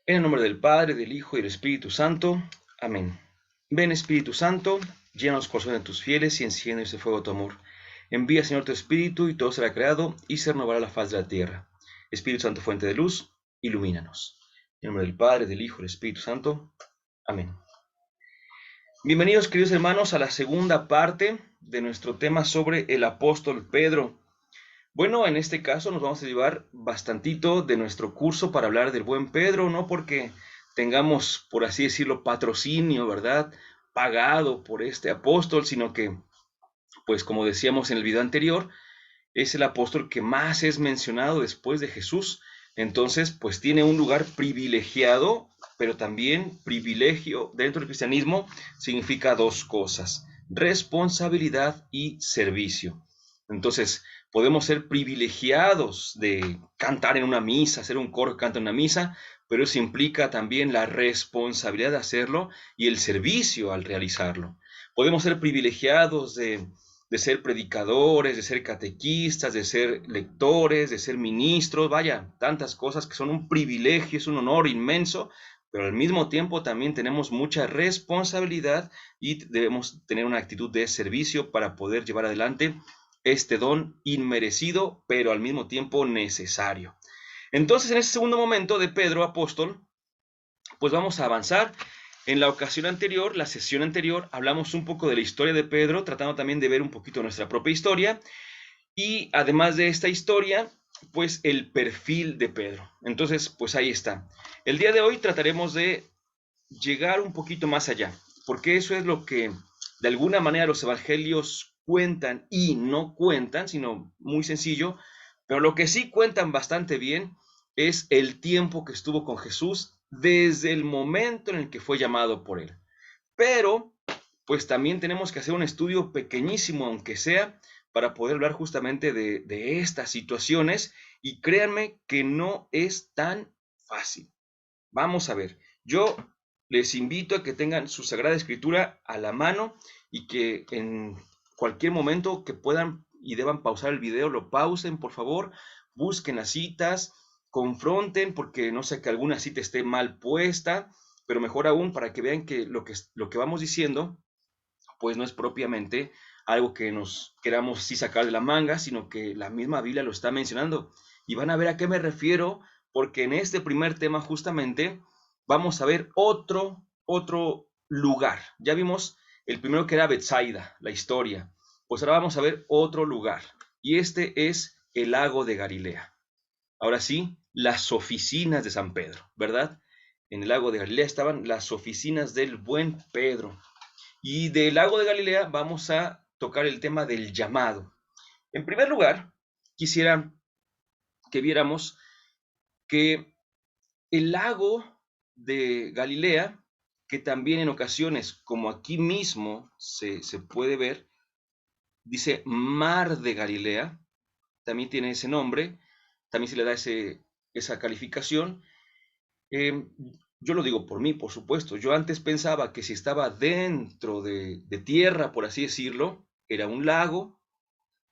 En el nombre del Padre, del Hijo y del Espíritu Santo. Amén. Ven, Espíritu Santo, llena los corazones de tus fieles y enciende ese fuego de tu amor. Envía, Señor, tu Espíritu y todo será creado y se renovará la faz de la tierra. Espíritu Santo, fuente de luz, ilumínanos. En el nombre del Padre, del Hijo y del Espíritu Santo. Amén. Bienvenidos, queridos hermanos, a la segunda parte de nuestro tema sobre el apóstol Pedro. Bueno, en este caso nos vamos a llevar bastantito de nuestro curso para hablar del buen Pedro, no porque tengamos, por así decirlo, patrocinio, ¿verdad? Pagado por este apóstol, sino que, pues como decíamos en el video anterior, es el apóstol que más es mencionado después de Jesús. Entonces, pues tiene un lugar privilegiado, pero también privilegio dentro del cristianismo significa dos cosas: responsabilidad y servicio. Entonces, podemos ser privilegiados de cantar en una misa, hacer un coro que canta en una misa, pero eso implica también la responsabilidad de hacerlo y el servicio al realizarlo. Podemos ser privilegiados de ser predicadores, de ser catequistas, de ser lectores, de ser ministros, vaya, tantas cosas que son un privilegio, es un honor inmenso, pero al mismo tiempo también tenemos mucha responsabilidad y debemos tener una actitud de servicio para poder llevar adelante este don inmerecido, pero al mismo tiempo necesario. Entonces, en ese segundo momento de Pedro apóstol, pues vamos a avanzar. En la ocasión anterior, la sesión anterior, hablamos un poco de la historia de Pedro, tratando también de ver un poquito nuestra propia historia, y además de esta historia, pues el perfil de Pedro. Entonces, pues ahí está. El día de hoy trataremos de llegar un poquito más allá, porque eso es lo que de alguna manera los evangelios cuentan y no cuentan, sino muy sencillo, pero lo que sí cuentan bastante bien es el tiempo que estuvo con Jesús desde el momento en el que fue llamado por él. Pero, pues también tenemos que hacer un estudio pequeñísimo, aunque sea, para poder hablar justamente de estas situaciones, y créanme que no es tan fácil. Vamos a ver, yo les invito a que tengan su Sagrada Escritura a la mano y que en cualquier momento que puedan y deban pausar el video, lo pausen, por favor, busquen las citas, confronten, porque no sé que alguna cita esté mal puesta, pero mejor aún para que vean que lo que vamos diciendo, pues no es propiamente algo que nos queramos sí sacar de la manga, sino que la misma Biblia lo está mencionando. Y van a ver a qué me refiero, porque en este primer tema justamente vamos a ver otro lugar. Ya vimos el primero que era Betsaida, la historia. Pues ahora vamos a ver otro lugar. Y este es el lago de Galilea. Ahora sí, las oficinas de San Pedro, ¿verdad? En el lago de Galilea estaban las oficinas del buen Pedro. Y del lago de Galilea vamos a tocar el tema del llamado. En primer lugar, quisiera que viéramos que el lago de Galilea, que también en ocasiones, como aquí mismo se puede ver, dice Mar de Galilea, también tiene ese nombre, también se le da esa calificación. Eh, yo lo digo por mí, por supuesto. Yo antes pensaba que si estaba dentro de tierra, por así decirlo, era un lago,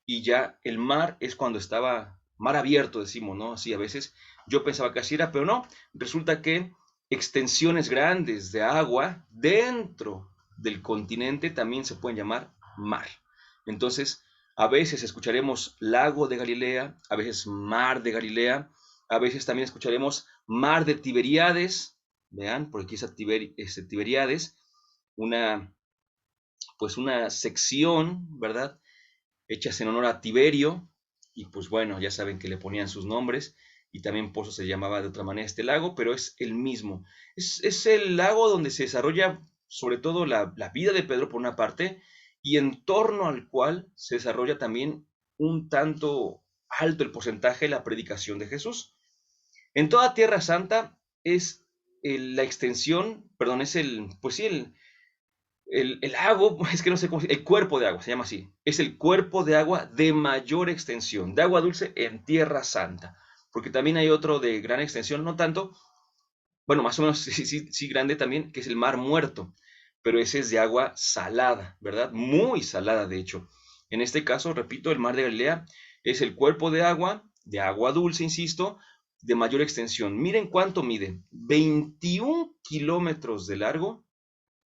y ya el mar es cuando estaba mar abierto, decimos, ¿no? Así a veces yo pensaba que así era, pero no. Resulta que extensiones grandes de agua dentro del continente también se pueden llamar mar. Entonces, a veces escucharemos lago de Galilea, a veces mar de Galilea, a veces también escucharemos mar de Tiberíades, vean, por aquí está Tiberíades, una, pues una sección, ¿verdad?, hechas en honor a Tiberio, y pues bueno, ya saben que le ponían sus nombres, y también por eso se llamaba de otra manera este lago, pero es el mismo. Es el lago donde se desarrolla sobre todo la vida de Pedro por una parte, y en torno al cual se desarrolla también un tanto alto el porcentaje de la predicación de Jesús. En toda Tierra Santa es la extensión, perdón, es pues sí, el lago, es que no sé cómo, el cuerpo de agua, se llama así. Es el cuerpo de agua de mayor extensión, de agua dulce en Tierra Santa. Porque también hay otro de gran extensión, no tanto, bueno, más o menos sí grande también, que es el Mar Muerto. Pero ese es de agua salada, ¿verdad? Muy salada, de hecho. En este caso, repito, el Mar de Galilea es el cuerpo de agua dulce, insisto, de mayor extensión. Miren cuánto mide, 21 kilómetros de largo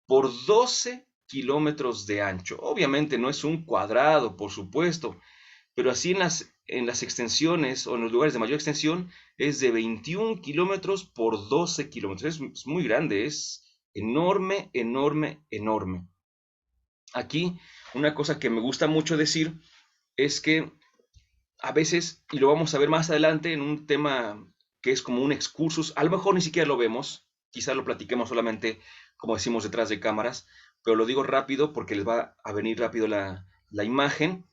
por 12 kilómetros de ancho. Obviamente no es un cuadrado, por supuesto, pero así en las extensiones o en los lugares de mayor extensión es de 21 kilómetros por 12 kilómetros. Es muy grande, es enorme, enorme, enorme. Aquí una cosa que me gusta mucho decir es que a veces, y lo vamos a ver más adelante en un tema que es como un excursus, a lo mejor ni siquiera lo vemos, quizá lo platiquemos solamente, como decimos, detrás de cámaras, pero lo digo rápido porque les va a venir rápido la imagen.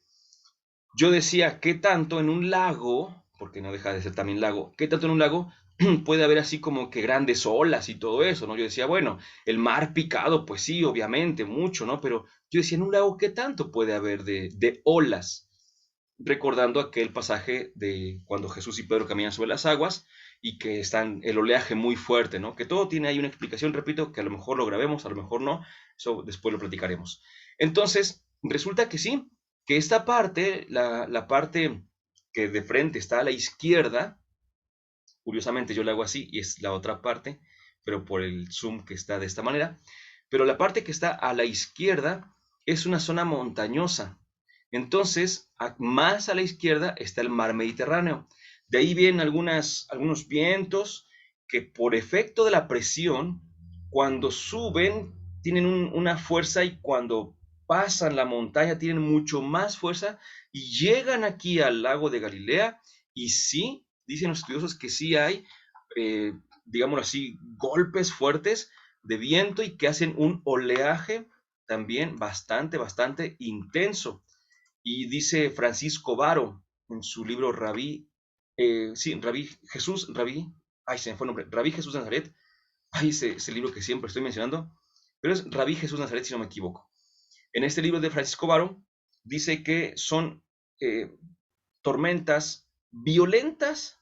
Yo decía, ¿qué tanto en un lago, porque no deja de ser también lago, qué tanto en un lago puede haber así como que grandes olas y todo eso, ¿no? Yo decía, bueno, el mar picado, pues sí, obviamente, mucho, ¿no? Pero yo decía, en un lago, ¿qué tanto puede haber de olas? Recordando aquel pasaje de cuando Jesús y Pedro caminan sobre las aguas y que están el oleaje muy fuerte, ¿no? Que todo tiene ahí una explicación, repito, que a lo mejor lo grabemos, a lo mejor no, eso después lo platicaremos. Entonces, resulta que sí, que esta parte, la parte que de frente está a la izquierda, curiosamente yo la hago así y es la otra parte, pero por el zoom que está de esta manera, pero la parte que está a la izquierda es una zona montañosa. Entonces, más a la izquierda está el mar Mediterráneo. De ahí vienen algunos vientos que por efecto de la presión, cuando suben, tienen una fuerza y cuando pasan la montaña tienen mucho más fuerza y llegan aquí al lago de Galilea y sí, dicen los estudiosos que sí hay, eh, digámoslo así, golpes fuertes de viento y que hacen un oleaje también bastante, bastante intenso. Y dice Francisco Varo en su libro Rabí Jesús, ay, se me fue el nombre, Rabí Jesús de Nazaret, ay, ese libro que siempre estoy mencionando, pero es Rabí Jesús de Nazaret si no me equivoco. En este libro de Francisco Varo dice que son tormentas violentas,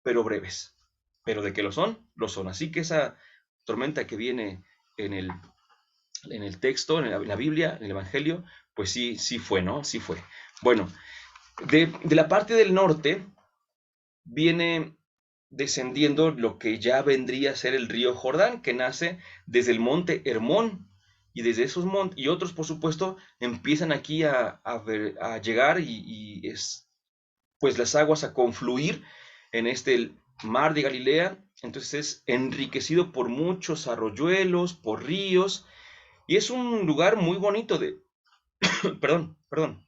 pero breves. Pero de que lo son, lo son. Así que esa tormenta que viene en el texto, en la Biblia, en el Evangelio, pues sí, sí fue, ¿no? Sí fue. Bueno, de la parte del norte viene descendiendo lo que ya vendría a ser el río Jordán, que nace desde el monte Hermón. Y desde esos montes, y otros por supuesto, empiezan aquí a llegar y pues las aguas a confluir en este mar de Galilea. Entonces es enriquecido por muchos arroyuelos, por ríos, y es un lugar muy bonito perdón,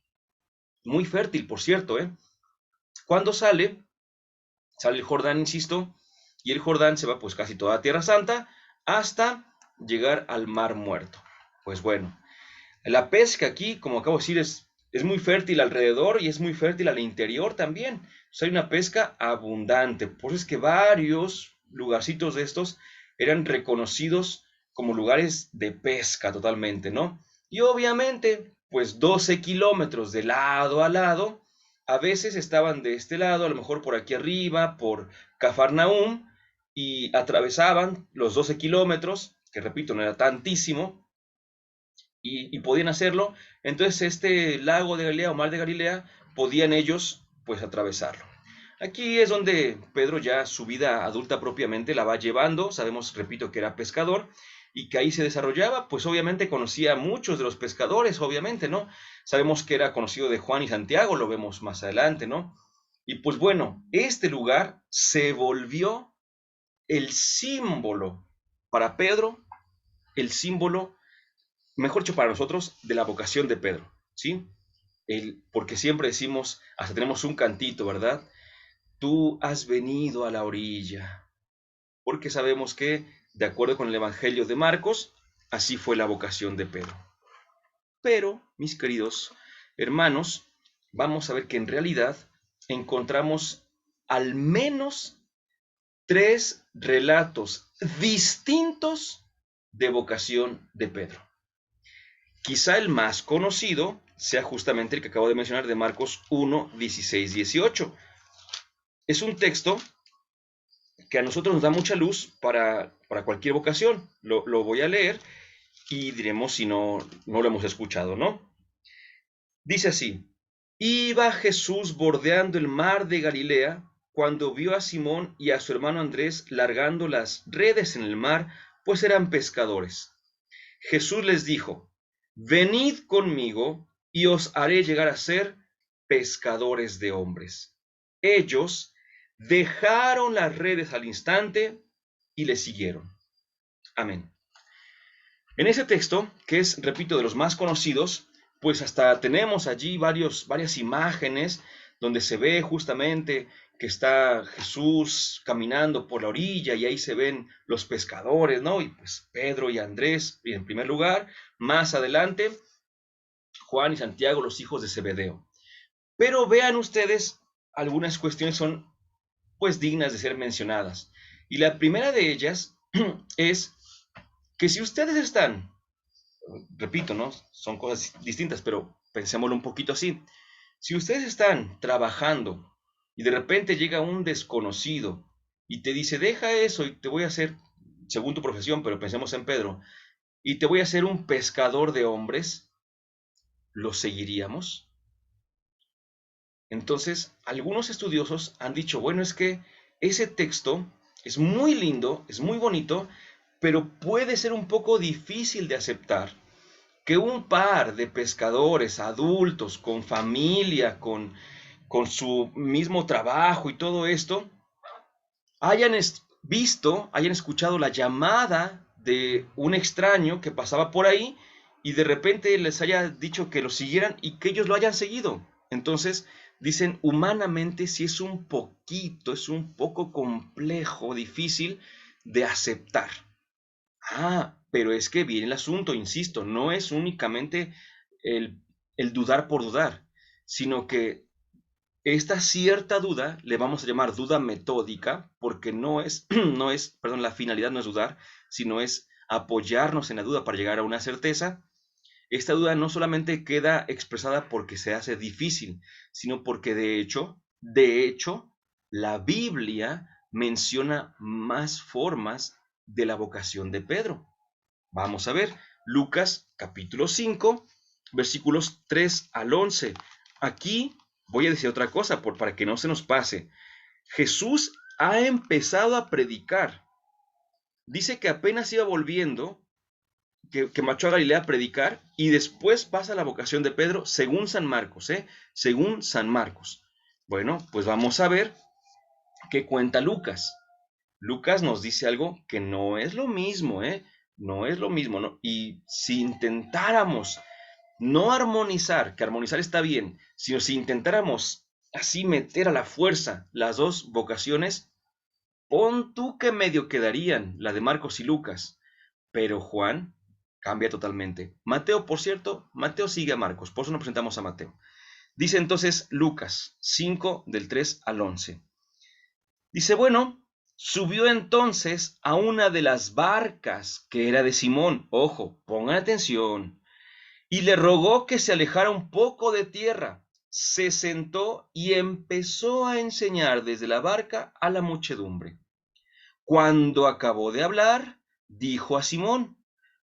muy fértil, por cierto, ¿eh? Cuando sale el Jordán, insisto, y el Jordán se va pues casi toda Tierra Santa hasta llegar al Mar Muerto. Pues bueno, la pesca aquí, como acabo de decir, es muy fértil alrededor y es muy fértil al interior también. Entonces hay una pesca abundante. Por eso es que varios lugarcitos de estos eran reconocidos como lugares de pesca totalmente, ¿no? Y obviamente, pues 12 kilómetros de lado a lado, a veces estaban de este lado, a lo mejor por aquí arriba, por Cafarnaúm, y atravesaban los 12 kilómetros, que repito, no era tantísimo, y podían hacerlo. Entonces este lago de Galilea o mar de Galilea podían ellos pues atravesarlo. Aquí es donde Pedro ya su vida adulta propiamente la va llevando. Sabemos, repito, que era pescador y que ahí se desarrollaba, pues obviamente conocía a muchos de los pescadores, obviamente, ¿no? Sabemos que era conocido de Juan y Santiago, lo vemos más adelante, ¿no? Y pues bueno, este lugar se volvió el símbolo para Pedro, el símbolo mejor dicho, para nosotros, de la vocación de Pedro, ¿sí? Porque siempre decimos, hasta tenemos un cantito, ¿verdad? Tú has venido a la orilla, porque sabemos que, de acuerdo con el Evangelio de Marcos, así fue la vocación de Pedro. Pero, mis queridos hermanos, vamos a ver que en realidad encontramos al menos 3 relatos distintos de vocación de Pedro. Quizá el más conocido sea justamente el que acabo de mencionar de Marcos 1, 16, 18. Es un texto que a nosotros nos da mucha luz para cualquier vocación. Lo voy a leer y diremos si no lo hemos escuchado, ¿no? Dice así: Iba Jesús bordeando el mar de Galilea cuando vio a Simón y a su hermano Andrés largando las redes en el mar, pues eran pescadores. Jesús les dijo: venid conmigo y os haré llegar a ser pescadores de hombres. Ellos dejaron las redes al instante y le siguieron. Amén. En ese texto, que es, repito, de los más conocidos, pues hasta tenemos allí varias imágenes donde se ve justamente que está Jesús caminando por la orilla y ahí se ven los pescadores, ¿no? Y pues Pedro y Andrés en primer lugar, más adelante Juan y Santiago, los hijos de Zebedeo. Pero vean ustedes, algunas cuestiones son pues dignas de ser mencionadas. Y la primera de ellas es que si ustedes están, repito, ¿no? Son cosas distintas, pero pensémoslo un poquito así. Si ustedes están trabajando y de repente llega un desconocido y te dice, deja eso y te voy a hacer, según tu profesión, pero pensemos en Pedro, y te voy a hacer un pescador de hombres, ¿lo seguiríamos? Entonces, algunos estudiosos han dicho, bueno, es que ese texto es muy lindo, es muy bonito, pero puede ser un poco difícil de aceptar que un par de pescadores adultos, con familia, con su mismo trabajo y todo esto, hayan visto, hayan escuchado la llamada de un extraño que pasaba por ahí y de repente les haya dicho que lo siguieran y que ellos lo hayan seguido. Entonces, dicen, humanamente sí es un poco complejo, difícil de aceptar. Pero es que viene el asunto, insisto, no es únicamente el dudar por dudar, sino que esta cierta duda le vamos a llamar duda metódica, porque perdón, la finalidad no es dudar, sino es apoyarnos en la duda para llegar a una certeza. Esta duda no solamente queda expresada porque se hace difícil, sino porque de hecho, la Biblia menciona más formas de la vocación de Pedro. Vamos a ver, Lucas capítulo 5, versículos 3 al 11. Aquí voy a decir otra cosa para que no se nos pase. Jesús ha empezado a predicar. Dice que apenas iba volviendo, que marchó a Galilea a predicar y después pasa la vocación de Pedro según San Marcos, según San Marcos. Bueno, pues vamos a ver qué cuenta Lucas. Lucas nos dice algo que no es lo mismo, no es lo mismo, ¿no? Y si intentáramos no armonizar, que armonizar está bien, sino si intentáramos así meter a la fuerza las dos vocaciones, pon tú que medio quedarían la de Marcos y Lucas, pero Juan cambia totalmente. Mateo, por cierto, Mateo sigue a Marcos, por eso nos presentamos a Mateo. Dice entonces Lucas 5 del 3 al 11. Dice, bueno, subió entonces a una de las barcas que era de Simón, ojo, pongan atención, y le rogó que se alejara un poco de tierra. Se sentó y empezó a enseñar desde la barca a la muchedumbre. Cuando acabó de hablar, dijo a Simón,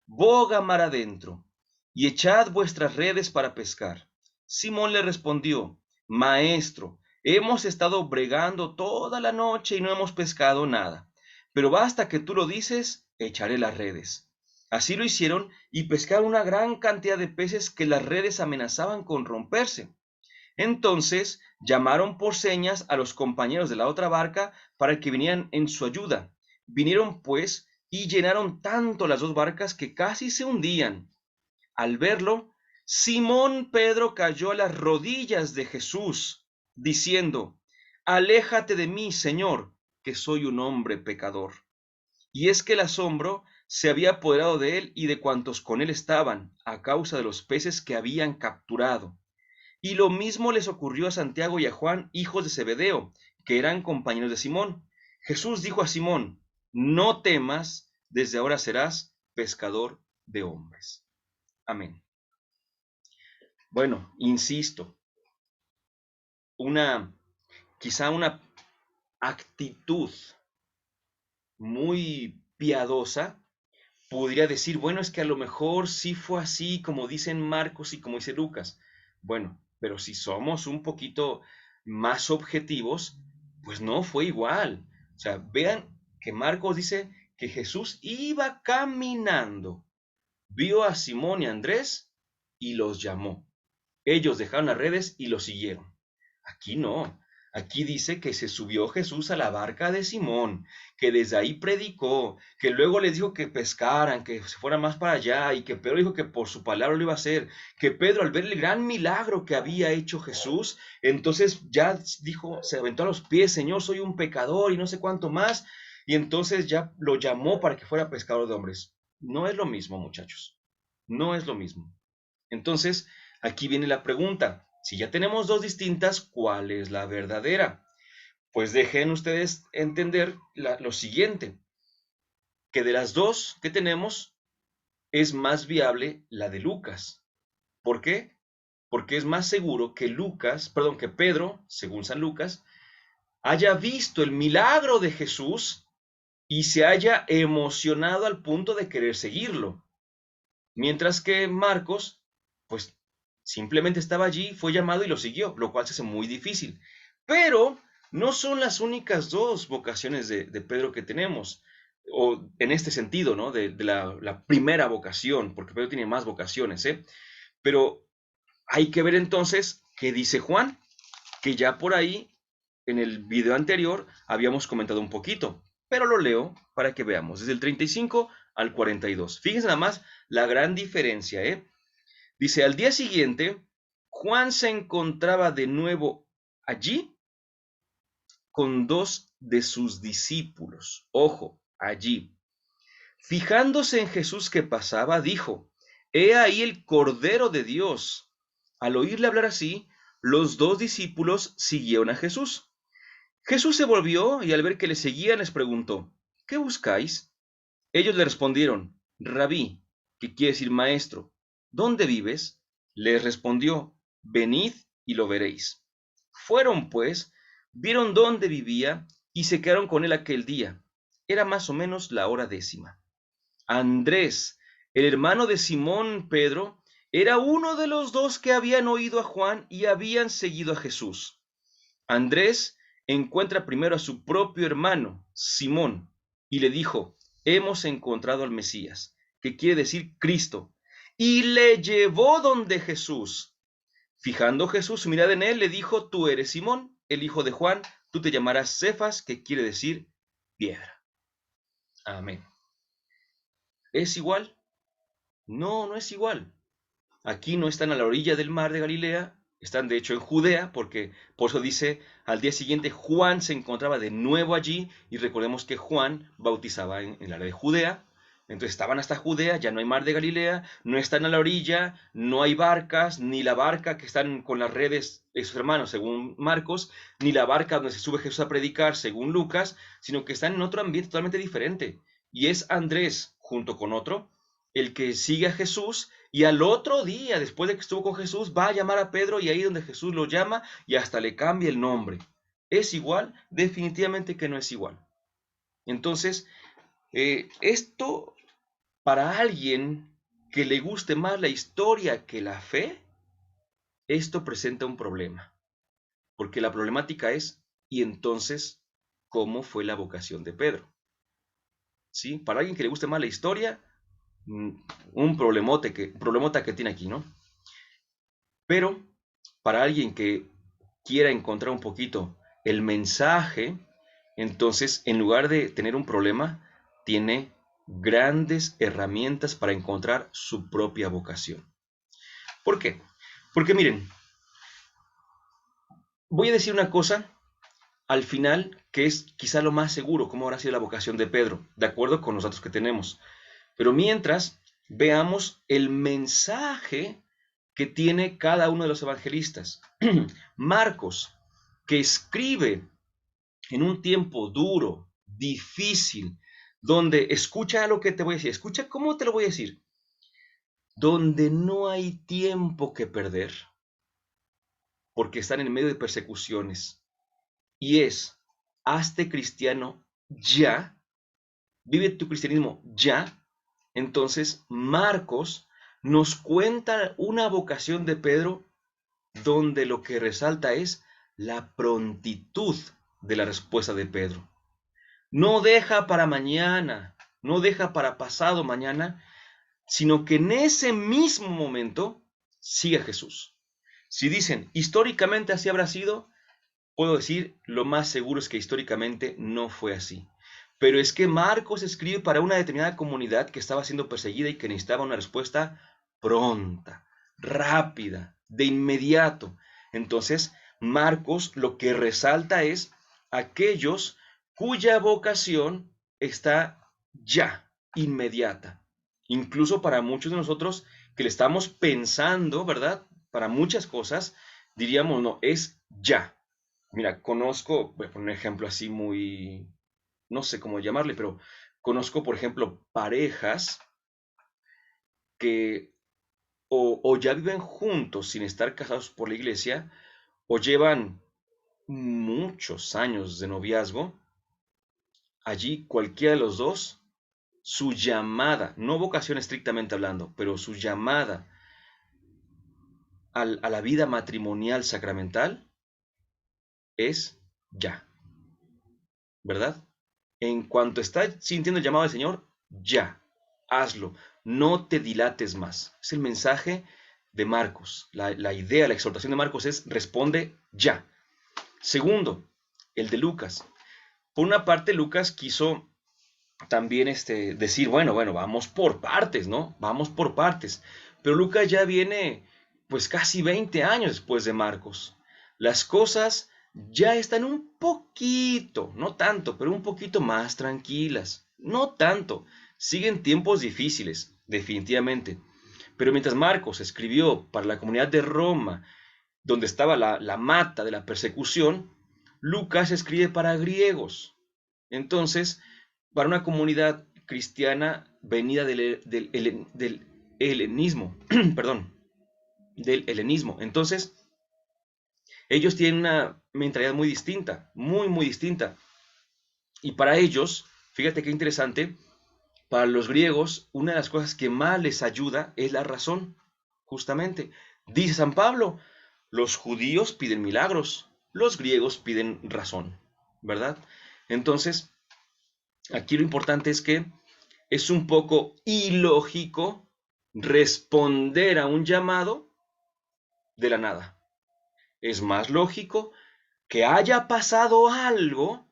boga mar adentro y echad vuestras redes para pescar. Simón le respondió, Maestro, hemos estado bregando toda la noche y no hemos pescado nada, pero basta que tú lo dices, echaré las redes. Así lo hicieron y pescaron una gran cantidad de peces que las redes amenazaban con romperse. Entonces llamaron por señas a los compañeros de la otra barca para que vinieran en su ayuda. Vinieron pues y llenaron tanto las dos barcas que casi se hundían. Al verlo, Simón Pedro cayó a las rodillas de Jesús, diciendo, Aléjate de mí, Señor, que soy un hombre pecador. Y es que el asombro se había apoderado de él y de cuantos con él estaban, a causa de los peces que habían capturado. Y lo mismo les ocurrió a Santiago y a Juan, hijos de Zebedeo, que eran compañeros de Simón. Jesús dijo a Simón, no temas, desde ahora serás pescador de hombres. Amén. Bueno, insisto, quizá una actitud muy piadosa podría decir, bueno, es que a lo mejor sí fue así como dicen Marcos y como dice Lucas. Bueno, pero si somos un poquito más objetivos, Pues no fue igual. O sea, vean que Marcos dice que Jesús iba caminando, vio a Simón y a Andrés y los llamó. Ellos dejaron las redes y lo siguieron. Aquí no. Aquí dice que se subió Jesús a la barca de Simón, que desde ahí predicó, que luego les dijo que pescaran, que se fueran más para allá, y que Pedro dijo que por su palabra lo iba a hacer, que Pedro al ver el gran milagro que había hecho Jesús, entonces ya dijo, se aventó a los pies, Señor, soy un pecador y no sé cuánto más, y entonces ya lo llamó para que fuera pescador de hombres. No es lo mismo, muchachos, no es lo mismo. Entonces, aquí viene la pregunta. Si ya tenemos dos distintas, ¿cuál es la verdadera? Pues dejen ustedes entender lo siguiente, que de las dos que tenemos es más viable la de Lucas. ¿Por qué? Porque es más seguro que que Pedro, según San Lucas, haya visto el milagro de Jesús y se haya emocionado al punto de querer seguirlo. Mientras que Marcos, pues simplemente estaba allí, fue llamado y lo siguió, lo cual se hace muy difícil. Pero no son las únicas dos vocaciones de Pedro que tenemos, o en este sentido, ¿no? De la primera vocación, porque Pedro tiene más vocaciones, ¿eh? Pero hay que ver entonces qué dice Juan, que ya por ahí, en el video anterior, habíamos comentado un poquito, pero lo leo para que veamos, desde el 35 al 42. Fíjense nada más la gran diferencia, ¿eh? Dice, al día siguiente, Juan se encontraba de nuevo allí con dos de sus discípulos. Ojo, allí. Fijándose en Jesús que pasaba, dijo, he ahí el Cordero de Dios. Al oírle hablar así, los dos discípulos siguieron a Jesús. Jesús se volvió y al ver que le seguían les preguntó, ¿qué buscáis? Ellos le respondieron, Rabí, que quiere decir maestro, ¿dónde vives? Les respondió, venid y lo veréis. Fueron, pues, vieron dónde vivía y se quedaron con él aquel día. Era más o menos la hora 10. Andrés, el hermano de Simón Pedro, era uno de los dos que habían oído a Juan y habían seguido a Jesús. Andrés encuentra primero a su propio hermano, Simón, y le dijo, hemos encontrado al Mesías, que quiere decir Cristo, y le llevó donde Jesús. Fijando Jesús su mirada en él, le dijo, tú eres Simón, el hijo de Juan, tú te llamarás Cefas, que quiere decir piedra. Amén. ¿Es igual? No, no es igual. Aquí no están a la orilla del mar de Galilea, están de hecho en Judea, porque por eso dice, al día siguiente Juan se encontraba de nuevo allí, y recordemos que Juan bautizaba en el área de Judea, entonces estaban hasta Judea, ya no hay mar de Galilea, no están a la orilla, no hay barcas, ni la barca que están con las redes de sus hermanos, según Marcos, ni la barca donde se sube Jesús a predicar, según Lucas, sino que están en otro ambiente totalmente diferente, y es Andrés, junto con otro, el que sigue a Jesús, y al otro día, después de que estuvo con Jesús, va a llamar a Pedro y ahí donde Jesús lo llama y hasta le cambia el nombre. ¿Es igual? Definitivamente que no es igual. Entonces, esto para alguien que le guste más la historia que la fe, esto presenta un problema. Porque la problemática es, ¿y entonces cómo fue la vocación de Pedro? ¿Sí? Para alguien que le guste más la historia, un problemota que tiene aquí, ¿no? Pero para alguien que quiera encontrar un poquito el mensaje, entonces en lugar de tener un problema, tiene grandes herramientas para encontrar su propia vocación. ¿Por qué? Porque miren, voy a decir una cosa al final que es quizá lo más seguro, cómo habrá sido la vocación de Pedro, de acuerdo con los datos que tenemos. Pero mientras, veamos el mensaje que tiene cada uno de los evangelistas. Marcos, que escribe en un tiempo duro, difícil, donde escucha lo que te voy a decir, escucha cómo te lo voy a decir, donde no hay tiempo que perder, porque están en medio de persecuciones, y es, hazte cristiano ya, vive tu cristianismo ya. Entonces, Marcos nos cuenta una vocación de Pedro donde lo que resalta es la prontitud de la respuesta de Pedro. No deja para mañana, no deja para pasado mañana, sino que en ese mismo momento sigue a Jesús. Si dicen, históricamente así habrá sido, puedo decir, lo más seguro es que históricamente no fue así. Pero es que Marcos escribe para una determinada comunidad que estaba siendo perseguida y que necesitaba una respuesta pronta, rápida, de inmediato. Entonces, Marcos lo que resalta es aquellos cuya vocación está ya, inmediata. Incluso para muchos de nosotros que le estamos pensando, ¿verdad? Para muchas cosas, diríamos, no, es ya. Mira, conozco, voy a poner un ejemplo así muy, no sé cómo llamarle, pero conozco, por ejemplo, parejas que o ya viven juntos sin estar casados por la iglesia, o llevan muchos años de noviazgo. Allí cualquiera de los dos, su llamada, no vocación estrictamente hablando, pero su llamada a la vida matrimonial sacramental es ya, ¿verdad? En cuanto estás sintiendo el llamado del Señor, ya, hazlo, no te dilates más. Es el mensaje de Marcos. La idea, la exhortación de Marcos es responde ya. Segundo, el de Lucas. Por una parte, Lucas quiso también decir, bueno, vamos por partes, ¿no? Vamos por partes. Pero Lucas ya viene pues casi 20 años después de Marcos. Las cosas ya están un poquito, no tanto, pero un poquito más tranquilas. No tanto. Siguen tiempos difíciles, definitivamente. Pero mientras Marcos escribió para la comunidad de Roma, donde estaba la mata de la persecución, Lucas escribe para griegos. Entonces, para una comunidad cristiana venida del helenismo, perdón, del helenismo. Entonces, ellos tienen una mentalidad muy distinta, muy distinta. Y para ellos, fíjate qué interesante, para los griegos, una de las cosas que más les ayuda es la razón, justamente. Dice San Pablo, los judíos piden milagros, los griegos piden razón, ¿verdad? Entonces, aquí lo importante es que es un poco ilógico responder a un llamado de la nada. Es más lógico que haya pasado algo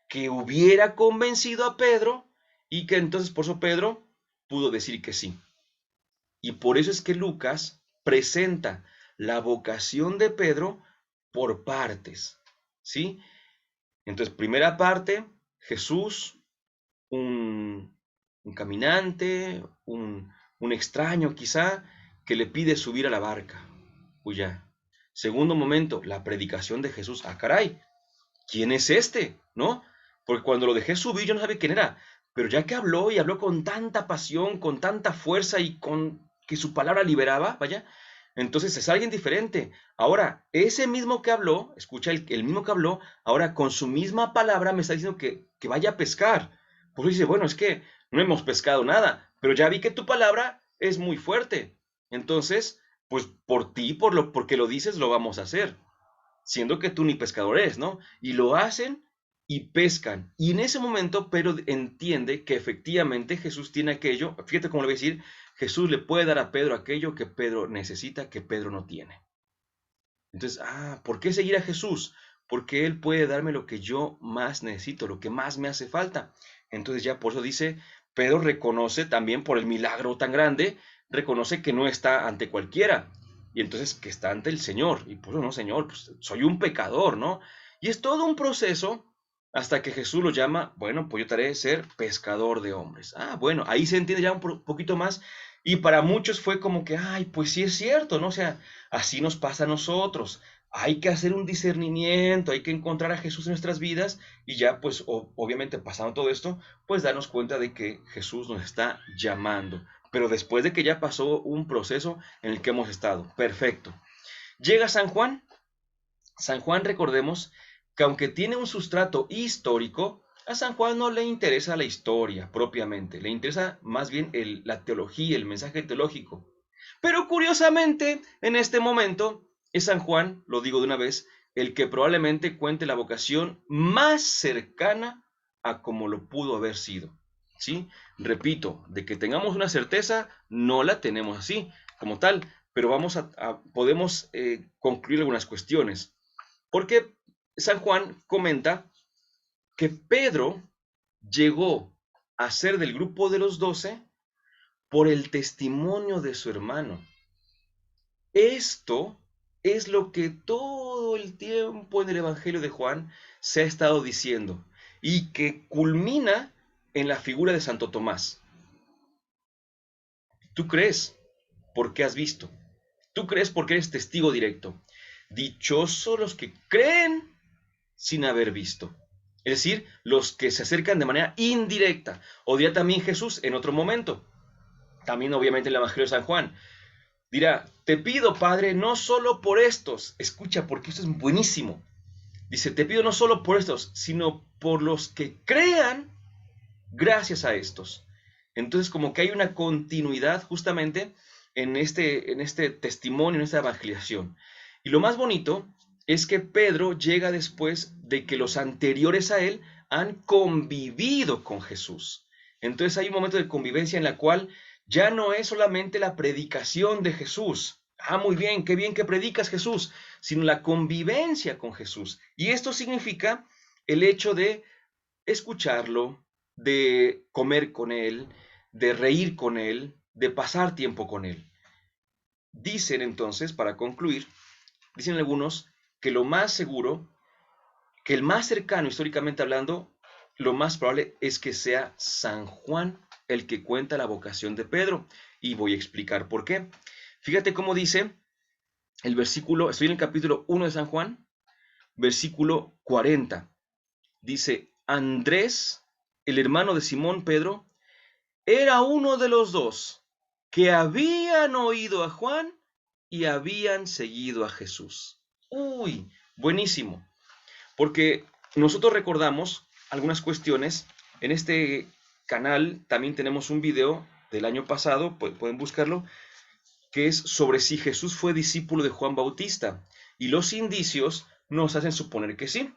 que hubiera convencido a Pedro y que entonces por eso Pedro pudo decir que sí. Y por eso es que Lucas presenta la vocación de Pedro por partes, ¿sí? Entonces, primera parte, Jesús, un caminante, un extraño quizá, que le pide subir a la barca. Uy, ya. Segundo momento, la predicación de Jesús. Ah, caray, ¿quién es este? ¿No? Porque cuando lo dejé subir yo no sabía quién era, pero ya que habló y habló con tanta pasión, con tanta fuerza y con que su palabra liberaba, vaya, entonces es alguien diferente. Ahora, ese mismo que habló, escucha, el mismo que habló, ahora con su misma palabra me está diciendo que vaya a pescar. Pues dice, bueno, es que no hemos pescado nada, pero ya vi que tu palabra es muy fuerte. Entonces, pues por ti, porque lo dices, lo vamos a hacer siendo que tú ni pescador eres, ¿no? Y lo hacen y pescan. Y en ese momento Pedro entiende que efectivamente Jesús tiene aquello, fíjate cómo le voy a decir, Jesús le puede dar a Pedro aquello que Pedro necesita, que Pedro no tiene. Entonces, ¿por qué seguir a Jesús? Porque Él puede darme lo que yo más necesito, lo que más me hace falta. Entonces ya por eso dice, Pedro reconoce también por el milagro tan grande, reconoce que no está ante cualquiera, y entonces que está ante el Señor. Y pues no, Señor, pues soy un pecador, ¿no? Y es todo un proceso hasta que Jesús lo llama, bueno, pues yo te haré ser pescador de hombres. Bueno, ahí se entiende ya un poquito más. Y para muchos fue como que, ay, pues sí es cierto, ¿no? O sea, así nos pasa a nosotros. Hay que hacer un discernimiento, hay que encontrar a Jesús en nuestras vidas y ya, pues obviamente pasando todo esto, pues darnos cuenta de que Jesús nos está llamando. Pero después de que ya pasó un proceso en el que hemos estado. Perfecto. Llega San Juan. San Juan, recordemos que aunque tiene un sustrato histórico, a San Juan no le interesa la historia propiamente, le interesa más bien la teología, el mensaje teológico. Pero curiosamente, en este momento, es San Juan, lo digo de una vez, el que probablemente cuente la vocación más cercana a como lo pudo haber sido. ¿Sí? Repito, de que tengamos una certeza, no la tenemos así, como tal, pero podemos concluir algunas cuestiones. Porque San Juan comenta que Pedro llegó a ser del grupo de los 12 por el testimonio de su hermano. Esto es lo que todo el tiempo en el Evangelio de Juan se ha estado diciendo y que culmina en la figura de Santo Tomás. Tú crees porque has visto. Tú crees porque eres testigo directo. Dichosos los que creen sin haber visto. Es decir, los que se acercan de manera indirecta. O dirá también Jesús en otro momento. También obviamente en el Evangelio de San Juan. Dirá, te pido, Padre, no solo por estos. Escucha, porque esto es buenísimo. Dice, te pido no solo por estos, sino por los que crean gracias a estos. Entonces, como que hay una continuidad justamente en este testimonio, en esta evangelización. Y lo más bonito es que Pedro llega después de que los anteriores a él han convivido con Jesús. Entonces hay un momento de convivencia en la cual ya no es solamente la predicación de Jesús. Ah, muy bien que predicas Jesús, sino la convivencia con Jesús. Y esto significa el hecho de escucharlo, de comer con él, de reír con él, de pasar tiempo con él. Dicen entonces, para concluir, dicen algunos que lo más seguro, que el más cercano históricamente hablando, lo más probable es que sea San Juan el que cuenta la vocación de Pedro. Y voy a explicar por qué. Fíjate cómo dice el versículo, estoy en el capítulo 1 de San Juan, versículo 40. Dice, Andrés, el hermano de Simón Pedro, era uno de los dos que habían oído a Juan y habían seguido a Jesús. Uy, buenísimo. Porque nosotros recordamos algunas cuestiones. En este canal también tenemos un video del año pasado, pueden buscarlo, que es sobre si Jesús fue discípulo de Juan Bautista. Y los indicios nos hacen suponer que sí.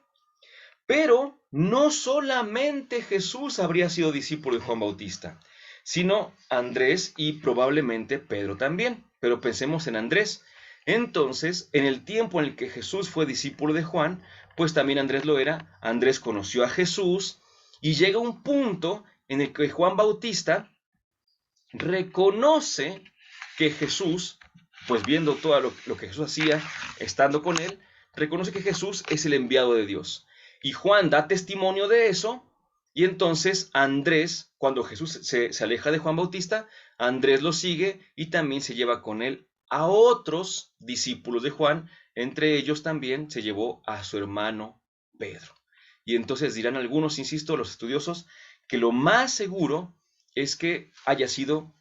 Pero no solamente Jesús habría sido discípulo de Juan Bautista, sino Andrés y probablemente Pedro también. Pero pensemos en Andrés. Entonces, en el tiempo en el que Jesús fue discípulo de Juan, pues también Andrés lo era. Andrés conoció a Jesús y llega un punto en el que Juan Bautista reconoce que Jesús, pues viendo todo lo que Jesús hacía, estando con él, reconoce que Jesús es el enviado de Dios. Y Juan da testimonio de eso, y entonces Andrés, cuando Jesús se aleja de Juan Bautista, Andrés lo sigue y también se lleva con él a otros discípulos de Juan, entre ellos también se llevó a su hermano Pedro. Y entonces dirán algunos, insisto, los estudiosos, que lo más seguro es que haya sido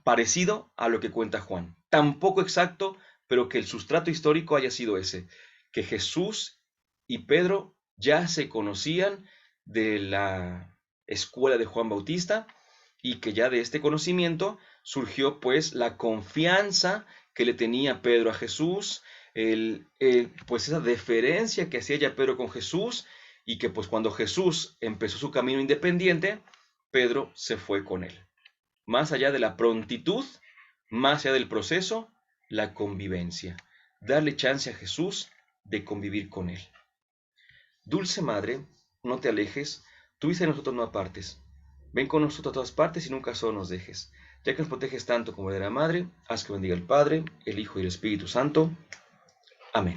parecido a lo que cuenta Juan. Tampoco exacto, pero que el sustrato histórico haya sido ese, que Jesús y Pedro ya se conocían de la escuela de Juan Bautista y que ya de este conocimiento surgió pues la confianza que le tenía Pedro a Jesús, pues esa deferencia que hacía ya Pedro con Jesús y que pues cuando Jesús empezó su camino independiente, Pedro se fue con él. Más allá de la prontitud, más allá del proceso, la convivencia. Darle chance a Jesús de convivir con él. Dulce Madre, no te alejes, tú dices a nosotros no apartes. Ven con nosotros a todas partes y nunca solo nos dejes. Ya que nos proteges tanto como de la Madre, haz que bendiga el Padre, el Hijo y el Espíritu Santo. Amén.